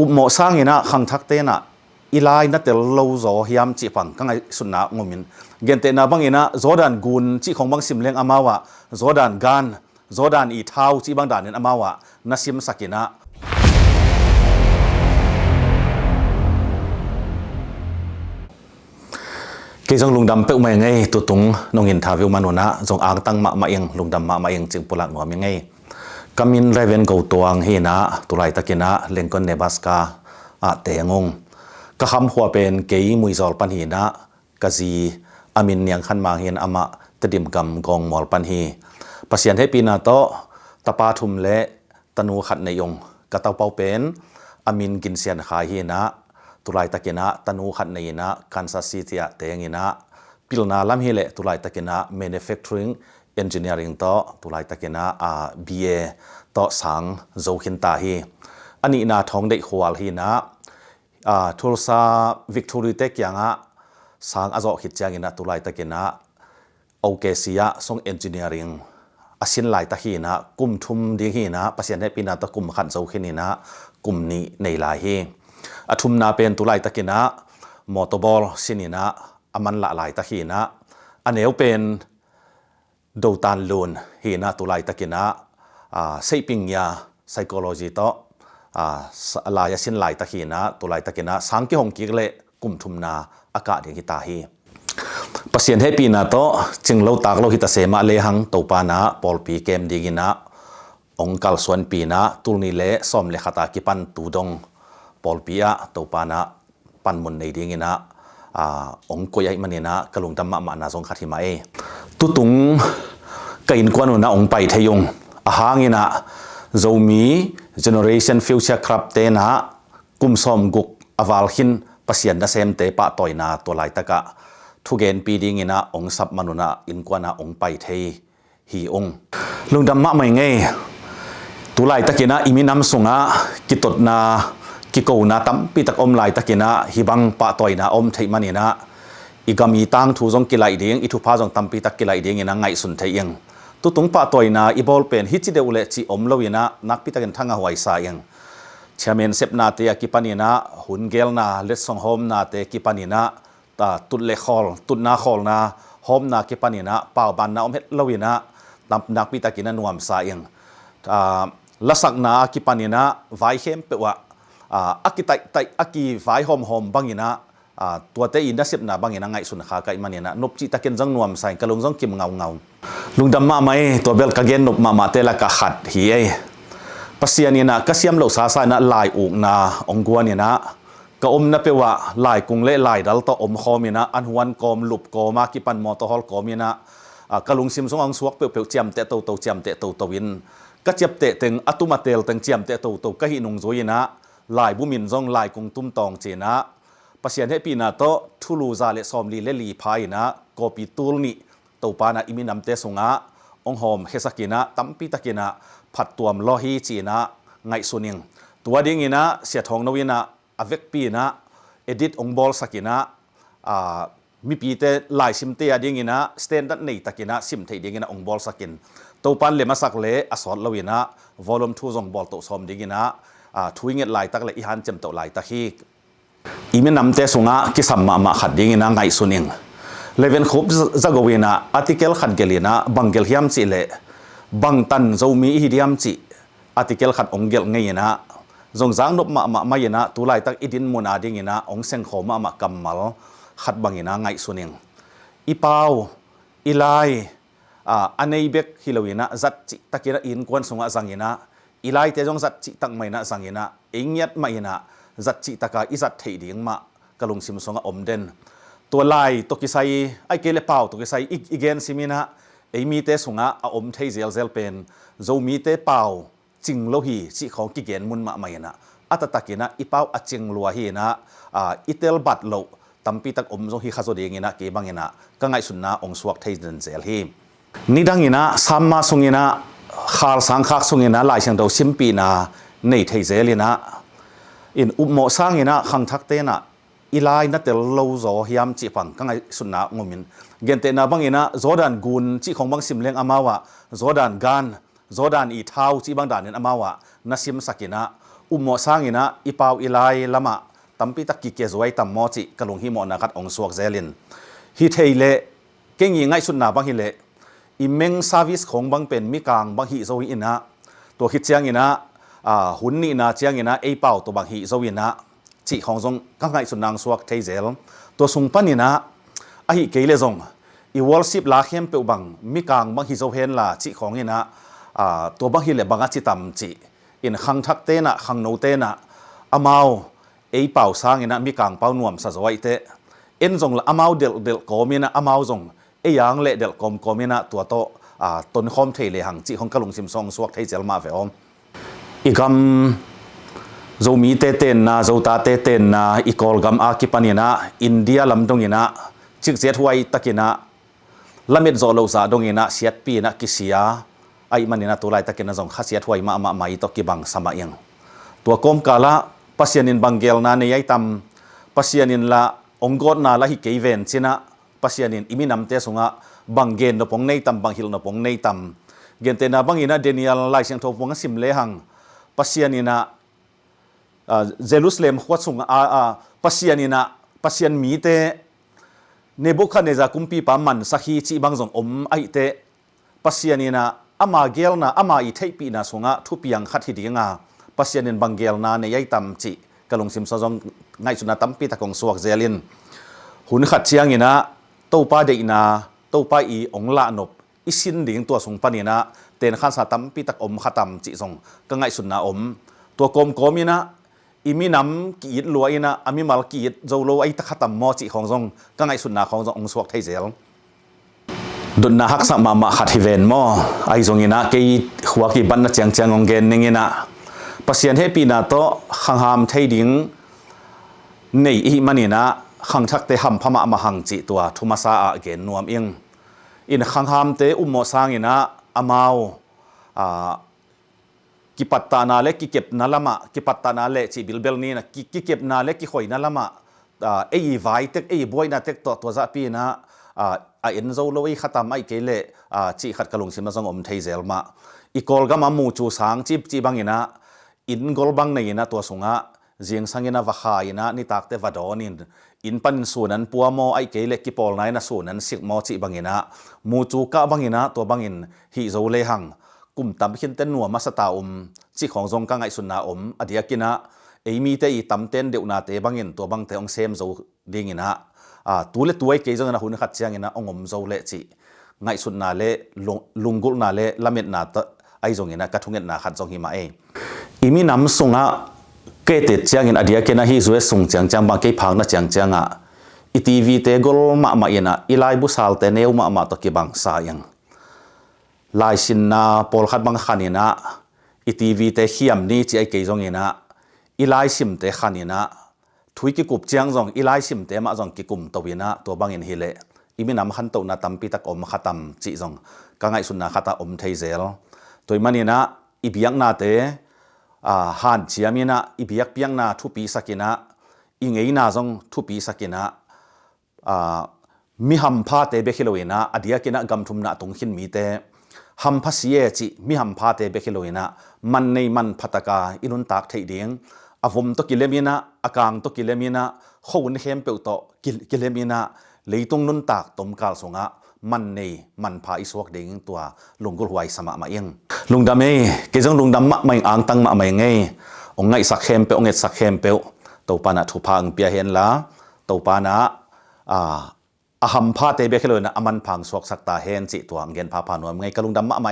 อุโมสร้างเนะขังทักเตนะอีไลนัดเตลโลโซฮิมจีปังกังไอสุนัขงมินเกนเตนะบังเนะโจดันกุนจีของบังซิมเลงอามาวะโจดันกันโจดันอีเท้าจีบังดานเนอามาวะนัสิมสักินะกี่จงลุงดำเป้าหมายไงตัวตุงนงอินทาวิวมานุนะจงอ่างตั้งมาเองลุงดำมาเองจึงปุระหนัวมีไงกามินเรเวนกูตัวงเฮนะตุไรตะกินะเลงกอนเนบัสกาเตงงก็คำหัวเป็นเกยมุยจอลปันฮีนะกะจีอามินยังขันมาเห็นอามาตดิมกำกองมอลปันฮีปัสยันให้ปีนาโตตะปาทุมเละตนูขัดในยงกะตาเปาเป็นอามินกินเซียนขายเฮนะตุไรตะกินะตนูขัดในนะคันซัสซิตี้เตงนะพิลนาลัมเฮเลตุไรตะกินะ manufacturing engineering โตตุไรตะกินะBA โตสังโจขินตาฮีอันนี้นาทองได้ขวาฮีนะทุลซาวิกตอรีเตกยังสังอาจจะคิดยังนะตุไรตะกินะโอเคเซียส่ง engineering อาศินไลตะฮีนะกุมทุมดีฮีนะปัสยันให้ปีนาตะกุมขันโจขินีนะกุมนี้ในลายฮีอทุมนาเป็นตุไรตะกินะมอเตอร์บอลสินีนะอามันละลายตะฮีนะอันเอวเป็นดูตันลูนฮีนะตุไรตะกินะเซปิงยา psychology โตลายสินลายตะขีนะตุลายตะกินะสังกิหงกิเลกุมทุมนาอากาศอย่างกิตาฮีปัสยันให้ปีนาโตจึงเราตากเราหิตาเสมาเลหังตูปานะปอลปีเกมดีกินะองกัลส่วนปีนะตุลนีเลสอมเลขตากิปันตูดงปอลปีอะตูปานะปันมุนในดีกินะองกุยมันเนี่ยนะกลุงตมะมานาทรงขัดหิมาเอตุตุงกินกวนนะองไปทยงอาหางินะโจมี generation future ครับเตนะกุมสมกุกอวาลหินปัสยันนะเซมเตปะต่อยนาตัวลายตะกะทุเกนปีดิงินะองสับมนุนะอินกวนะองไปเทฮีองลุงดำมะไม่ไงตัวลายตะกินะอิมินำสุงะกิตดนากิโกนาตั้มปีตักอมลายตะกินะฮิบังปะต่อยนาอมเทมันนะอีกามีตังทูจงกิไลเดียงอิทุพาจงตั้มปีตักกิไลเดียงนะไงสุนเทียงตุตุงปะต่อยนาอีบอลเป็นฮิจิเดอุเลจิอมลวินะนักพิตากันทั้งหวยสายังเชมเมนเซปนาเตะกิปานินะหุนเกลนาเลสซองโฮมนาเตะกิปานินะตาตุเลคอลตุนาคอลนาโฮมนากิปานินะป่าวบันนาอมเฮลวินะนักพิตากินะนวมสายังละสักนากิปานินะไวเข้มเปวะอากิไตอากิไวโฮมบังยินะตัวเตอินดัสเซปนาบังยินะไงสุนขาไกมันเนี่ยนะนบจิตากินจังนวมสายกะลงจังกิมเงาลุงดำมาไหมตัวเบลกาเกนนบมาเตละกะขัดเฮียปัสยานี่นะก็เสียมเหล่าสาสายนะลายอุกนาองกัวนี่นะก็อมนะเปว่าลายกุงเล่ลายดัลต่ออมคอมีนะอันหวนกอมหลุบกอมากิปันมอตอฮอลกอมีนะกะลุงซิมสงอังสวกเปียวเจียมเตะโตเจียมเตะโตวินก็เจ็บเตะตึงอัตุมาเตลตึงเจียมเตะโตก็หินุงโจยนะลายบุมินจงลายกุงตุ้มตองเจนะปัสยาให้ปีนาโตทุลูซาเลซอมลีเลลีพายนะกอปิตูลนี่ตัวปานะอิมินำเตสุงะองหอมเฮสกินะตั้มปีตะกินะผัดตัวมโลฮีจีนะไงสุนิงตัวดิ้งนะเสียทองนวินะอเวกปีนะเอดิตองบอลสกินะมีปีเตลายซิมเตียดิ้งนะสเตนดัตในตะกินะซิมเทดิ้งนะองบอลสกินตัวปันเลมาสักเลอสอดลวินะวอลลุ่มทูจงบอลตัวสมดิ้งนะทุยเงินลายตักเลยอีฮันเจมตัวลายตะฮีอิมินำเตสุงะกิสัมมาขัดดิ้งนะไงสุนิงเลเวนคุบจะกวินะอาร์ติเคิลขัดเกลีนะบังเกลฮิมจิเลบังตันโจมีฮิดิมจิอาร์ติเคิลขัดองเกลไงนะจงจางนบมาเยนะตุไลตักอิดินมุนาดิงนะองเซงโคมากำมัลขัดบังนะไงสุนิงอีปาวอีไลอันในเบกฮิโลวินะจัดจิตะกินะอินกวนสุงะสังยินะอีไลเตจงจัดจิตักไม่นะสังยินะเองยัดไม่นะจัดจิตะกาอิจัดเทียงมากะลุงซิมสุงะอมเดนตัวลายตัวกิไซไอเกลเปาตัวกิไซอีเกนซิมินะไอมีเตสุงะอมเทเซลเซลเป็นโจมีเตเปาจิงโลหีสิของกิเกนมุนมาไม่นะอัตตะกินะอีเปาอจิงลัวฮีนะอีเตลบัดโลตัมปีตักอมโจฮีข้าโจเดียงนะเก็บังนะก็ไงสุนนะองสวกเทเซนเซลฮีนี่ดังนะซัมมาสุงนะขารสังคักสุงนะลายเชิงเราซิมปีนะในเทเซลีนะอินอุโมสร้างนะขังทักเตนะอีไลนัดเตลโลโซฮิมจีปังกังไอสุนัขงมินเกนเตนะบังเนะโจดันกุนจีของบังซิมเลงอามาวะโจดันกันโจดันอีเท้าจีบังดานเนอามาวะนัสิมสักินะ mo sangina ipau ilai lama tampi tak ki ke zuai tam mo chi kalung hi mo na khat ong suak zelin hi theile kengi ngai sun na bang hi le imeng service khong bang pen mi kang bang hi zo ina to hi chiang ina hun ni na chiang ina ei pau to bang hi zo ina chi khong zong ka ngai sun nang suak thei zel to sung panina a hi keile zong i worship la khem pe bang mi kang bang hi zo hen la chi khong ina to bang hi le banga chi tam chi in khang thak te na khang no te na amao ei pau sang ina mi kang pau nuam sa zoi te en zong la amao del komina amao zong e yang le del komina tua to ton khom thei le hang chi hong kalung sim song suak thei chel ma ve om igam zo mi te ten na zo ta te ten na ikol gam a ki panina India lam dong ina chik jet huai takina lamet zo lo za dong ina siat pi na kisia ai manina tulai takina zong khasiat huai ma mai to ki bang sama yang tua kom kala pasianin bangel na ne yai tam pasianin la onggot na la hi keiven china pasianin iminam te sunga banggen no pong nei tam banghil no pong nei tam gente na bangina Daniel lai siang thop pong sim le hang pasianina Jerusalem khwat sunga pasian mi te Nebuchadnezzar kumpi pa man sahi chi bangjong ai te pasianina ama gel na ama I thei pi na sunga thu piang khat hi dinga pasianin bangel na ne yai tam chi kalung sim sa jong ngai chuna tampi takong suak zelin hun khat chiang ina topa de ina topa I ongla nop isin ding to sung panina ten khan sa tampi tak khatam chi jong ka ngai sunna to komina imi nam ki it luaina ami mal ki it zolo ai ta khatam mo chi khong jong ka ngai sunna khong jong ong suak thei zel dun na hak sa mama khat hi ven mo ai jong ina ke khwa ki ban na chang ong gen ningina pasian happy na to khangham thei ding nei I manina khang thak te ham phama ma hang chi tua thumasa a gen nuam ing in khangham te mo sangina amao ki patta na le ki kep na lama ki patta na le chi bilbel ni na ki kep na le ki khoi na lama ei vai tek ei boy na tek to za pi na en zo lo I khatam ai ke le chi khat kalung sim na jong thei zel ma I kol ga ma mu chu sang chi bangina in gol bang nei na to sunga jing sangina vakha ina ni takte vadonin in pan sunan puamo ai ke le ki pol nai na sunan sik mo chi bangina mu chu ka bangina to bangin hi zo le hang kum tam hin ten nuwa masata chi khong jong ka ngai sunna adiakina eimi te I tam ten deuna te bangin to bang te ong sem zo dingina tule tuai ke jong na hun khat chiang ina ongom zo le chi ngai sunna le lungul na le lamet na ta ai jong ina ka thunget na khat jong hi ma imi nam sunga ke te chiang in adiakina hi zue sung chang ba ke phang na chang I TV te gol ma ina ilai bu sal te neu ma to ki bang sa yang lai sin na pol khat bang khanina I TV te hiam ni chi ai ke jong ina ilai sim te khanina thui ki kup chiang jong ilai sim te ma jong ki kum to wina to bang in hile imi nam khan to na tampi tak khatam chi jong ka ngai sunna khata thei zel toy manina I biang na te han chiamina I biak piang na thu pi sakina I ngei na jong thu pi sakina mi ham pha te be khiloina adiakina gam thum na tung hin mi te ham phasie chi mi ham pha te be khiloina man nei man phataka inun tak thei ding avom to kilemina akang to kilemina khowun hem pe to kilemina leitung nun tak tom kal songa man nei man pha iswak ding tua lungul huai sama ma ing lungdam ke jong lungdam ma mai ang tang ma mai ngai ong ngai sak hem pe ong et sak hem pe to pana thu phang pia hen la to pana aham pha te be khelo na aman phang sok sak ta hen chi tuang gen pha nuam ngai kalung dam ma